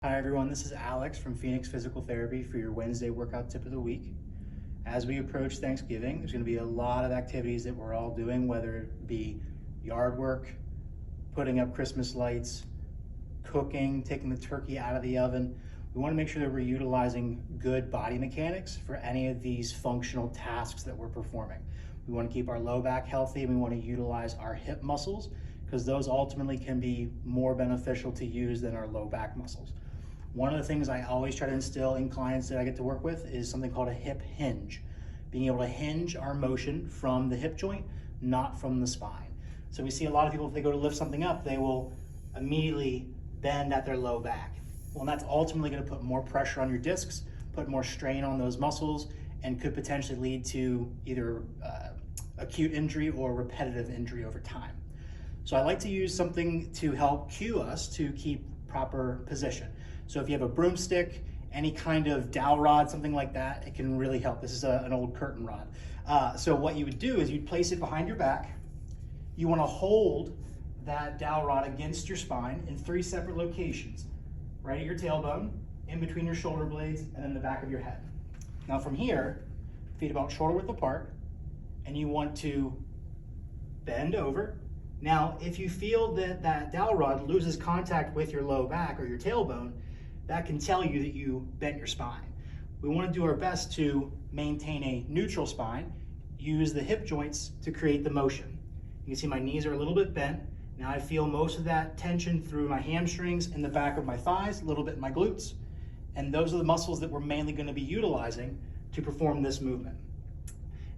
Hi everyone, this is Alex from Phoenix Physical Therapy for your Wednesday workout tip of the week. As we approach Thanksgiving, there's going to be a lot of activities that we're all doing, whether it be yard work, putting up Christmas lights, cooking, taking the turkey out of the oven. We want to make sure that we're utilizing good body mechanics for any of these functional tasks that we're performing. We want to keep our low back healthy, and we want to utilize our hip muscles because those ultimately can be more beneficial to use than our low back muscles. One of the things I always try to instill in clients that I get to work with is something called a hip hinge. Being able to hinge our motion from the hip joint, not from the spine. So we see a lot of people, if they go to lift something up, they will immediately bend at their low back. Well, that's ultimately going to put more pressure on your discs, put more strain on those muscles, and could potentially lead to either acute injury or repetitive injury over time. So I like to use something to help cue us to keep proper position. So if you have a broomstick, any kind of dowel rod, something like that, it can really help. This is an old curtain rod. So what you would do is you'd place it behind your back. You want to hold that dowel rod against your spine in 3 separate locations. Right at your tailbone, in between your shoulder blades, and then the back of your head. Now from here, feet about shoulder width apart, and you want to bend over. Now, if you feel that that dowel rod loses contact with your low back or your tailbone, that can tell you that you bent your spine. We want to do our best to maintain a neutral spine, use the hip joints to create the motion. You can see my knees are a little bit bent. Now I feel most of that tension through my hamstrings and the back of my thighs, a little bit in my glutes. And those are the muscles that we're mainly going to be utilizing to perform this movement.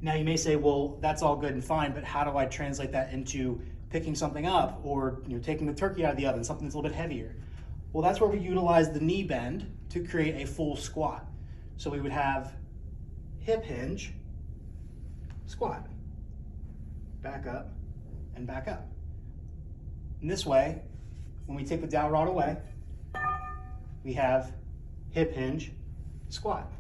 Now you may say, well, that's all good and fine, but how do I translate that into picking something up or taking the turkey out of the oven, something that's a little bit heavier? Well, that's where we utilize the knee bend to create a full squat. So we would have hip hinge, squat, back up, and back up. And this way, when we take the dowel rod away, we have hip hinge, squat.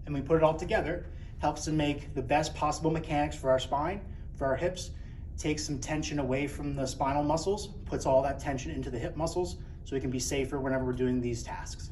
And we put it all together, helps to make the best possible mechanics for our spine, for our hips, takes some tension away from the spinal muscles, puts all that tension into the hip muscles so we can be safer whenever we're doing these tasks.